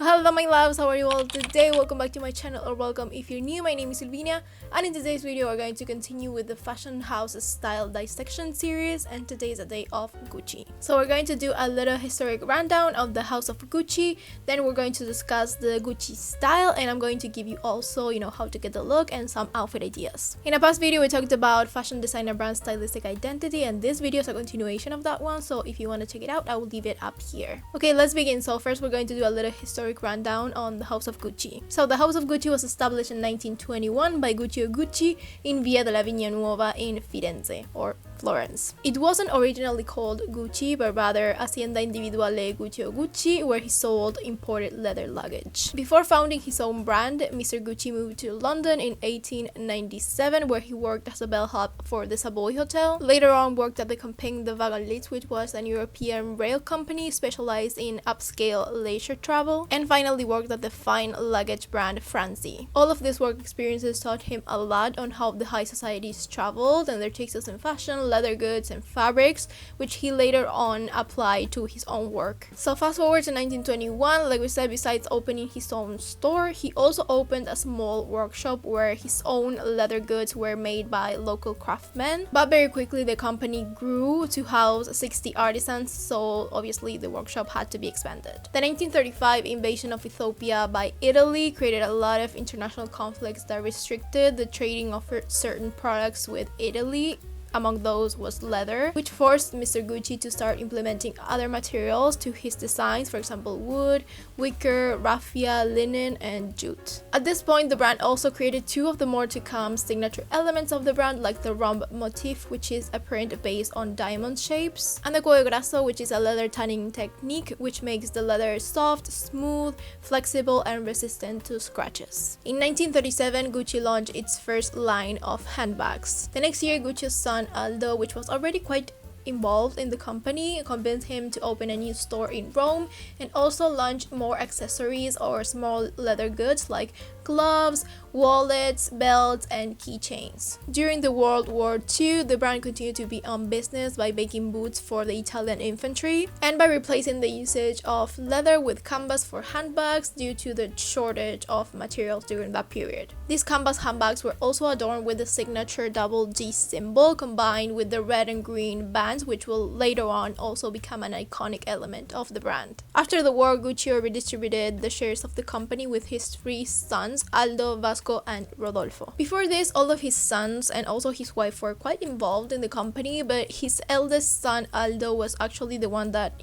Hello my loves, how are you all today? Welcome back to my channel, or welcome if you're new. My name is Silvina, and in today's video we're going to continue with the fashion house style dissection series, and today is a day of Gucci. So we're going to do a little historic rundown of the house of Gucci, then we're going to discuss the Gucci style, and I'm going to give you also, how to get the look and some outfit ideas. In a past video we talked about fashion designer brand stylistic identity, and this video is a continuation of that one, so if you want to check it out I will leave it up here. Okay, let's begin. So first we're going to do a little historic rundown on the House of Gucci. So the House of Gucci was established in 1921 by Guccio Gucci in Via della Vigna Nuova in Firenze, or Florence. It wasn't originally called Gucci, but rather Hacienda Individuale Guccio Gucci, where he sold imported leather luggage. Before founding his own brand, Mr. Gucci moved to London in 1897, where he worked as a bellhop for the Savoy Hotel. Later on worked at the Compagnie de Wagonnets, which was an European rail company specialized in upscale leisure travel, and finally worked at the fine luggage brand Francie. All of these work experiences taught him a lot on how the high societies traveled and their tastes in fashion, leather goods, and fabrics, which he later on applied to his own work. So fast forward to 1921, like we said, besides opening his own store, he also opened a small workshop where his own leather goods were made by local craftsmen. But very quickly the company grew to house 60 artisans, so obviously the workshop had to be expanded. The 1935 invasion of Ethiopia by Italy created a lot of international conflicts that restricted the trading of certain products with Italy. Among those was leather, which forced Mr. Gucci to start implementing other materials to his designs, for example wood, wicker, raffia, linen, and jute. At this point, the brand also created two of the more to come signature elements of the brand, like the rhomb motif, which is a print based on diamond shapes, and the cuoio grasso, which is a leather tanning technique which makes the leather soft, smooth, flexible, and resistant to scratches. In 1937, Gucci launched its first line of handbags. The next year, Gucci's son Aldo, which was already quite involved in the company, convinced him to open a new store in Rome and also launch more accessories or small leather goods like gloves, wallets, belts, and keychains. During the World War II, the brand continued to be on business by making boots for the Italian infantry and by replacing the usage of leather with canvas for handbags due to the shortage of materials during that period. These canvas handbags were also adorned with the signature double G symbol combined with the red and green bands, which will later on also become an iconic element of the brand. After the war, Gucci redistributed the shares of the company with his three sons, Aldo, Vasco, and Rodolfo. Before this, all of his sons and also his wife were quite involved in the company, but his eldest son, Aldo, was actually the one that,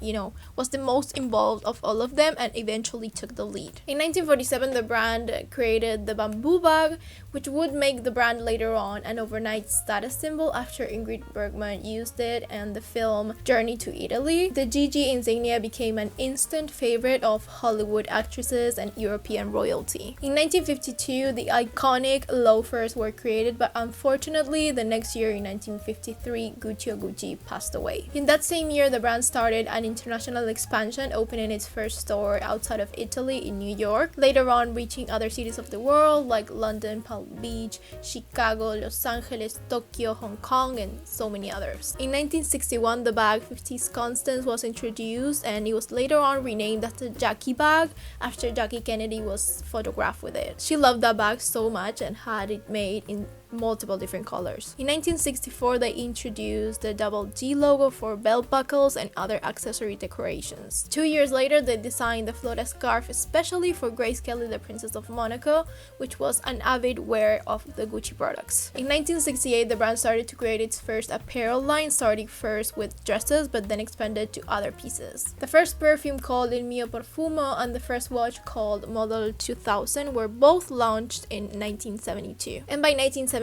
was the most involved of all of them and eventually took the lead. In 1947, the brand created the bamboo bag, which would make the brand later on an overnight status symbol after Ingrid Bergman used it and the film Journey to Italy. The GG insignia became an instant favorite of Hollywood actresses and European royalty. In 1952, the iconic loafers were created, but unfortunately, the next year in 1953, Gucci passed away. In that same year, the brand started an international expansion, opening its first store outside of Italy in New York, later on reaching other cities of the world like London, Palm Beach, Chicago, Los Angeles, Tokyo, Hong Kong, and so many others. In 1961, the bag 50s Constance was introduced, and it was later on renamed as the Jackie bag after Jackie Kennedy was photographed with it. She loved that bag so much and had it made in multiple different colors. In 1964, they introduced the double G logo for belt buckles and other accessory decorations. 2 years later, they designed the Flora scarf especially for Grace Kelly, the Princess of Monaco, which was an avid wearer of the Gucci products. In 1968, the brand started to create its first apparel line, starting first with dresses but then expanded to other pieces. The first perfume called Il Mio Profumo and the first watch called Model 2000 were both launched in 1972. And by 1977,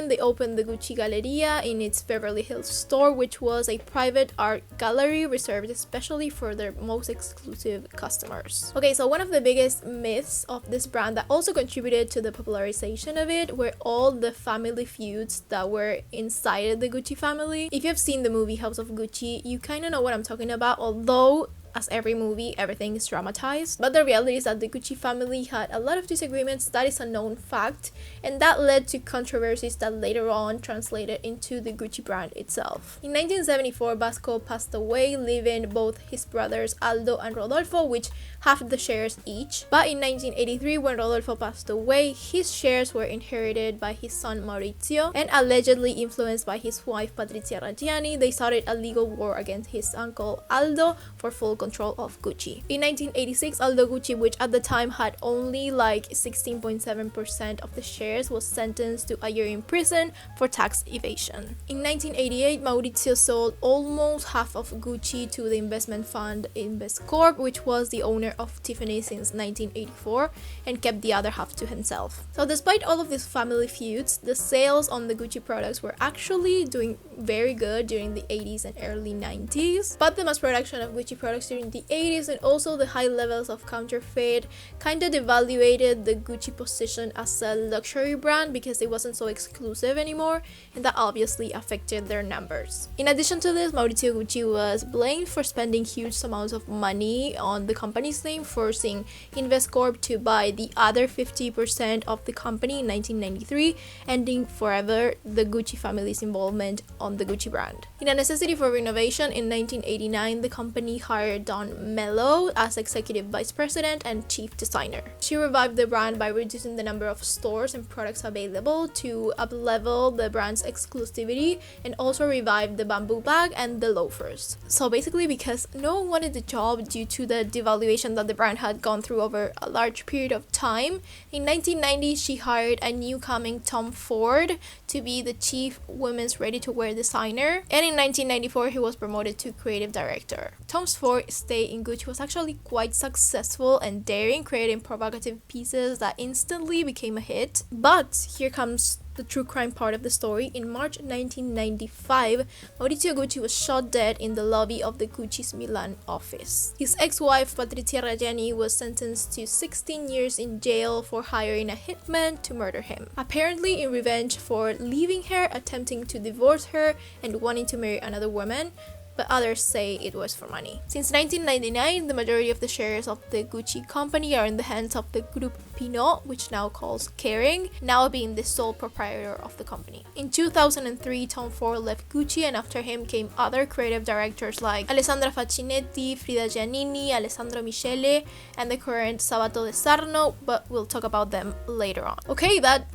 they opened the Gucci Galleria in its Beverly Hills store, which was a private art gallery reserved especially for their most exclusive customers. Okay, so one of the biggest myths of this brand that also contributed to the popularization of it were all the family feuds that were inside the Gucci family. If you've seen the movie House of Gucci, you kind of know what I'm talking about, although as every movie, everything is dramatized. But the reality is that the Gucci family had a lot of disagreements. That is a known fact, and that led to controversies that later on translated into the Gucci brand itself. In 1974, Vasco passed away, leaving both his brothers Aldo and Rodolfo, which half the shares each. But in 1983, when Rodolfo passed away, his shares were inherited by his son Maurizio, and allegedly influenced by his wife Patrizia Raggiani, they started a legal war against his uncle Aldo for full control of Gucci. In 1986, Aldo Gucci, which at the time had only like 16.7% of the shares, was sentenced to a year in prison for tax evasion. In 1988, Maurizio sold almost half of Gucci to the investment fund Investcorp, which was the owner of Tiffany since 1984, and kept the other half to himself. So despite all of these family feuds, the sales on the Gucci products were actually doing very good during the 80s and early 90s. But the mass production of Gucci products during the 80s and also the high levels of counterfeit kind of devaluated the Gucci position as a luxury brand because it wasn't so exclusive anymore, and that obviously affected their numbers. In addition to this, Maurizio Gucci was blamed for spending huge amounts of money on the company's name, forcing Investcorp to buy the other 50% of the company in 1993, ending forever the Gucci family's involvement on the Gucci brand. In a necessity for renovation, in 1989, the company hired Dawn Mello as executive vice president and chief designer. She revived the brand by reducing the number of stores and products available to up-level the brand's exclusivity, and also revived the bamboo bag and the loafers. So basically, because no one wanted the job due to the devaluation that the brand had gone through over a large period of time, in 1990 she hired a newcoming Tom Ford to be the chief women's ready-to-wear designer, and in 1994 he was promoted to creative director. Tom Ford's stay in Gucci was actually quite successful and daring, creating provocative pieces that instantly became a hit. But here comes the true crime part of the story. In March 1995, Maurizio Gucci was shot dead in the lobby of the Gucci's Milan office. His ex-wife Patrizia Raggiani was sentenced to 16 years in jail for hiring a hitman to murder him, apparently in revenge for leaving her, attempting to divorce her, and wanting to marry another woman, but others say it was for money. Since 1999, the majority of the shares of the Gucci company are in the hands of the Group Pinot, which now calls Kering, now being the sole proprietor of the company. In 2003, Tom Ford left Gucci, and after him came other creative directors like Alessandra Faccinetti, Frida Giannini, Alessandro Michele, and the current Sabato De Sarno, but we'll talk about them later on. Okay, that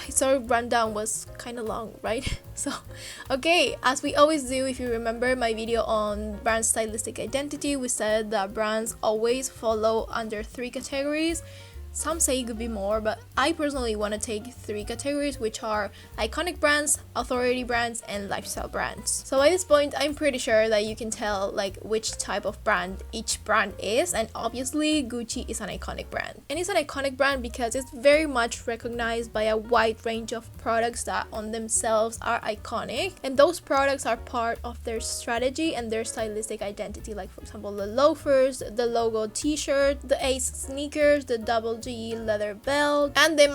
story rundown was kind of long, right? So, okay, as we always do, if you remember my video on brand stylistic identity, we said that brands always follow under 3 categories. Some say it could be more, but I personally want to take 3 categories, which are iconic brands, authority brands, and lifestyle brands. So at this point, I'm pretty sure that you can tell like which type of brand each brand is, and obviously Gucci is an iconic brand. And it's an iconic brand because it's very much recognized by a wide range of products that on themselves are iconic, and those products are part of their strategy and their stylistic identity, like for example the loafers, the logo t-shirt, the Ace sneakers, the double G leather belt, and the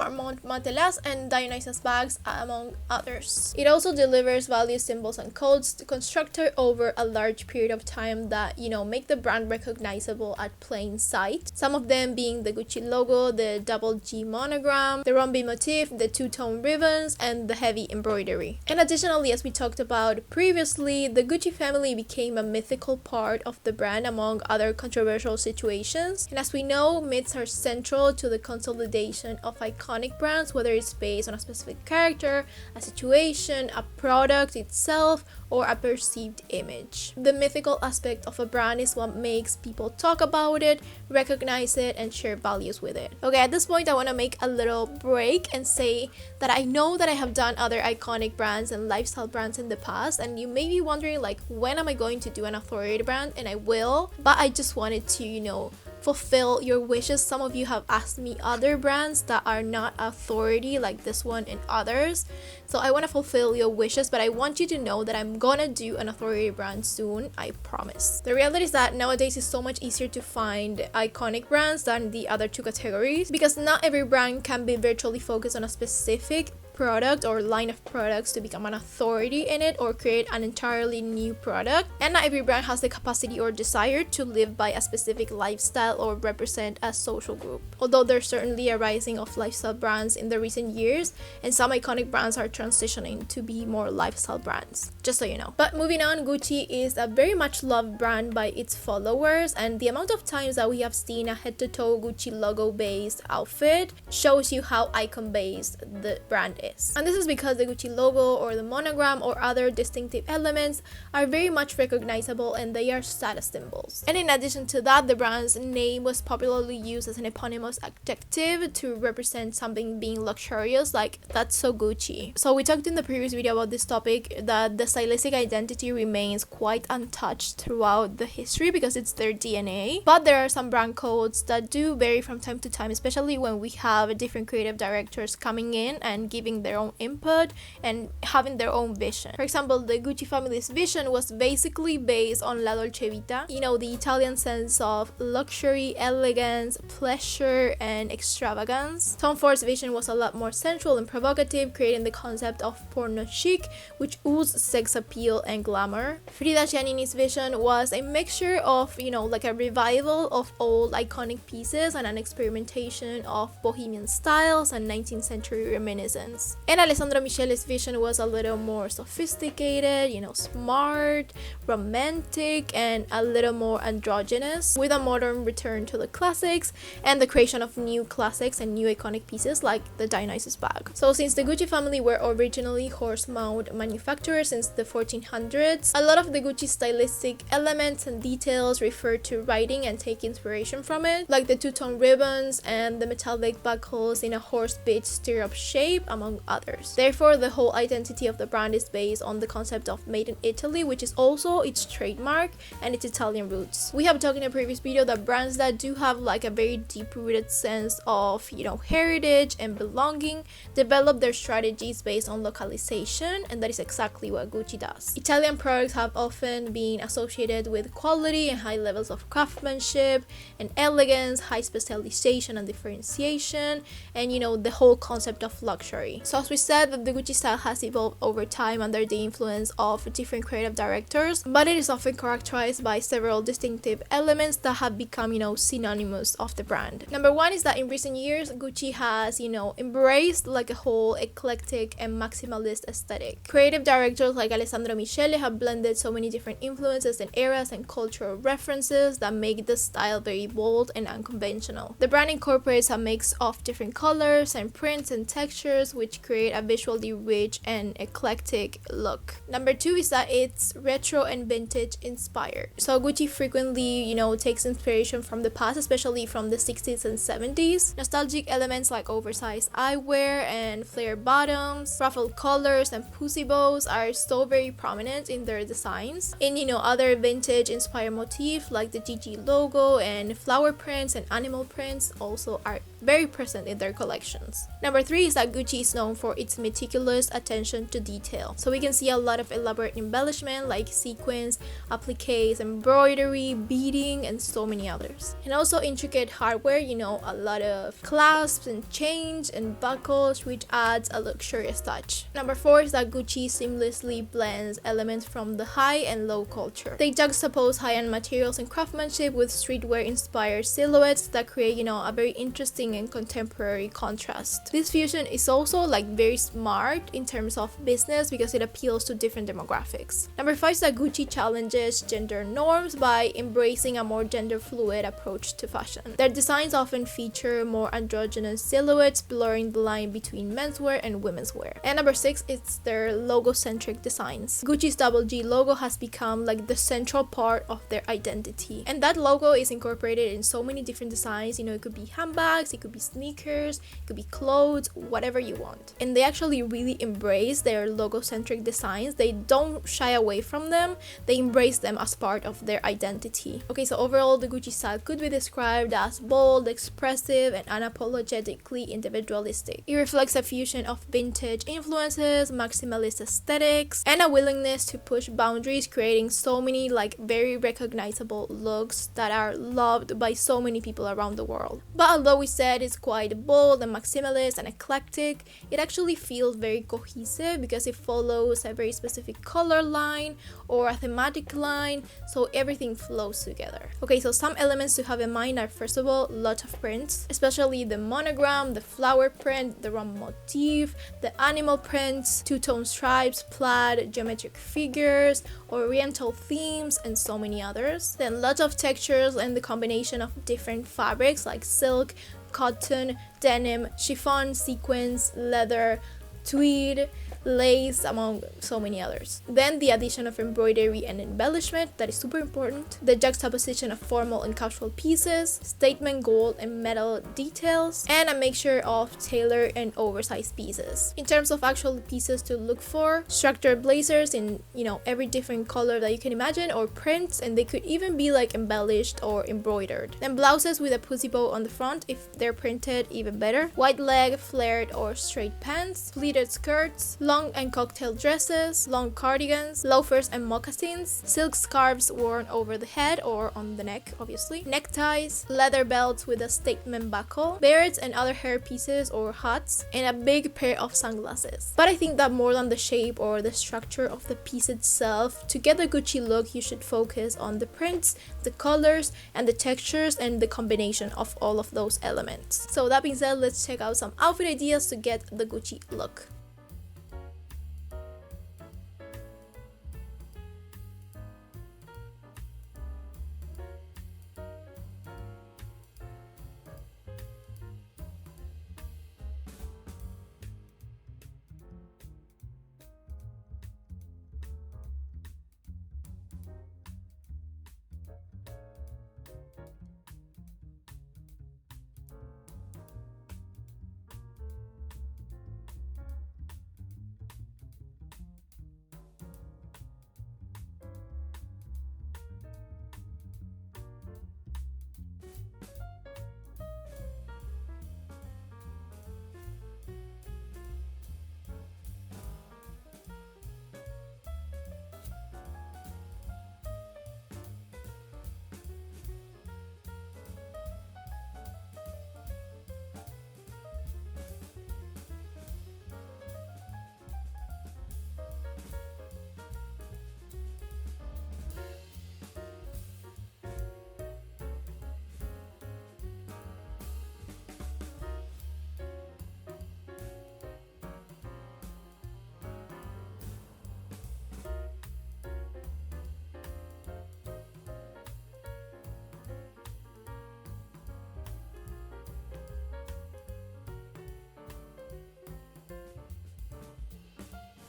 meticulous and Dionysus bags, among others. It also delivers values, symbols, and codes constructed over a large period of time that, make the brand recognizable at plain sight. Some of them being the Gucci logo, the double G monogram, the rhombi motif, the two-tone ribbons, and the heavy embroidery. And additionally, as we talked about previously, the Gucci family became a mythical part of the brand among other controversial situations. And as we know, myths are central to the consolidation of iconic brands, whether it's based on a specific character, a situation, a product itself, or a perceived image. The mythical aspect of a brand is what makes people talk about it, recognize it, and share values with it. Okay, at this point I want to make a little break and say that I know that I have done other iconic brands and lifestyle brands in the past, and you may be wondering like, when am I going to do an authority brand? And I will, but I just wanted to, fulfill your wishes. Some of you have asked me other brands that are not authority, like this one and others, so I want to fulfill your wishes, but I want you to know that I'm gonna do an authority brand soon, I promise. The reality is that nowadays it's so much easier to find iconic brands than the other 2 categories, because not every brand can be virtually focused on a specific product or line of products to become an authority in it or create an entirely new product. And not every brand has the capacity or desire to live by a specific lifestyle or represent a social group. Although there's certainly a rising of lifestyle brands in the recent years, and some iconic brands are transitioning to be more lifestyle brands, just so you know. But moving on, Gucci is a very much loved brand by its followers, and the amount of times that we have seen a head-to-toe Gucci logo-based outfit shows you how icon-based the brand is. And this is because the Gucci logo or the monogram or other distinctive elements are very much recognizable and they are status symbols. And in addition to that, the brand's name was popularly used as an eponymous adjective to represent something being luxurious, like that's so Gucci. So we talked in the previous video about this topic that the stylistic identity remains quite untouched throughout the history because it's their DNA, but there are some brand codes that do vary from time to time, especially when we have different creative directors coming in and giving their own input and having their own vision. For example, the Gucci family's vision was basically based on La Dolce Vita, you know, the Italian sense of luxury, elegance, pleasure, and extravagance. Tom Ford's vision was a lot more sensual and provocative, creating the concept of porno chic, which oozed sex appeal and glamour. Frida Giannini's vision was a mixture of, you know, like a revival of old iconic pieces and an experimentation of bohemian styles and 19th century reminiscence. And Alessandro Michele's vision was a little more sophisticated, you know, smart, romantic, and a little more androgynous, with a modern return to the classics and the creation of new classics and new iconic pieces like the Dionysus bag. So since the Gucci family were originally horse-mount manufacturers since the 1400s, a lot of the Gucci stylistic elements and details refer to writing and take inspiration from it, like the two-tone ribbons and the metallic buckles in a horse-bit stirrup shape, among others. Therefore, the whole identity of the brand is based on the concept of made in Italy, which is also its trademark and its Italian roots. We have talked in a previous video that brands that do have like a very deep-rooted sense of, you know, heritage and belonging develop their strategies based on localization, and that is exactly what Gucci does. Italian products have often been associated with quality and high levels of craftsmanship and elegance, high specialization and differentiation, and, you know, the whole concept of luxury. So as we said, the Gucci style has evolved over time under the influence of different creative directors, but it is often characterized by several distinctive elements that have become, you know, synonymous of the brand. Number one is that in recent years, Gucci has, you know, embraced like a whole eclectic and maximalist aesthetic. Creative directors like Alessandro Michele have blended so many different influences and eras and cultural references that make the style very bold and unconventional. The brand incorporates a mix of different colors and prints and textures, which create a visually rich and eclectic look. Number two is that it's retro and vintage inspired. So Gucci frequently, you know, takes inspiration from the past, especially from the 60s and 70s. Nostalgic elements like oversized eyewear and flare bottoms, ruffled colors, and pussy bows are so very prominent in their designs. And, you know, other vintage inspired motifs like the GG logo and flower prints and animal prints also are very present in their collections. Number three is that Gucci is known for its meticulous attention to detail. So we can see a lot of elaborate embellishment like sequins, appliques, embroidery, beading, and so many others. And also intricate hardware, you know, a lot of clasps and chains and buckles, which adds a luxurious touch. Number four is that Gucci seamlessly blends elements from the high and low culture. They juxtapose high-end materials and craftsmanship with streetwear inspired silhouettes that create, you know, a very interesting and contemporary contrast. This fusion is also like very smart in terms of business because it appeals to different demographics. Number five is that Gucci challenges gender norms by embracing a more gender fluid approach to fashion. Their designs often feature more androgynous silhouettes, blurring the line between menswear and women's wear. And number six is their logo-centric designs. Gucci's double G logo has become like the central part of their identity, and that logo is incorporated in so many different designs. You know, it could be handbags, it could be sneakers, it could be clothes, whatever you want. And they actually really embrace their logo-centric designs. They don't shy away from them, they embrace them as part of their identity. Okay, so overall the Gucci style could be described as bold, expressive, and unapologetically individualistic. It reflects a fusion of vintage influences, maximalist aesthetics, and a willingness to push boundaries, creating so many like very recognizable looks that are loved by so many people around the world. But although we said that it's quite bold and maximalist and eclectic, it actually feels very cohesive because it follows a very specific color line or a thematic line, so everything flows together. Okay, so some elements to have in mind are, first of all, lot of prints, especially the monogram, the flower print, the rum motif, the animal prints, two-tone stripes, plaid, geometric figures, oriental themes, and so many others. Then lots of textures and the combination of different fabrics like silk, cotton, denim, chiffon, sequins, leather, tweed, lace, among so many others. Then the addition of embroidery and embellishment, that is super important. The juxtaposition of formal and casual pieces, statement gold and metal details, and a mixture of tailored and oversized pieces. In terms of actual pieces to look for, structured blazers in, every different color that you can imagine, or prints, and they could even be like embellished or embroidered. Then blouses with a pussy bow on the front, if they're printed, even better. Wide leg, flared or straight pants, pleated skirts, long and cocktail dresses, long cardigans, loafers and moccasins, silk scarves worn over the head or on the neck, obviously, neckties, leather belts with a statement buckle, beards and other hair pieces or hats, and a big pair of sunglasses. But I think that more than the shape or the structure of the piece itself, to get the Gucci look, you should focus on the prints, the colors, and the textures, and the combination of all of those elements. So that being said, let's check out some outfit ideas to get the Gucci look.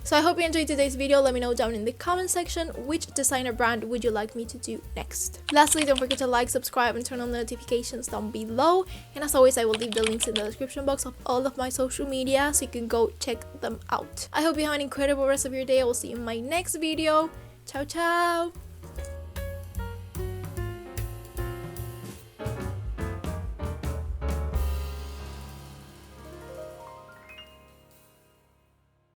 So I hope you enjoyed today's video. Let me know down in the comment section which designer brand would you like me to do next. Lastly, don't forget to like, subscribe, and turn on the notifications down below. And as always, I will leave the links in the description box of all of my social media so you can go check them out. I hope you have an incredible rest of your day. I will see you in my next video. Ciao, ciao!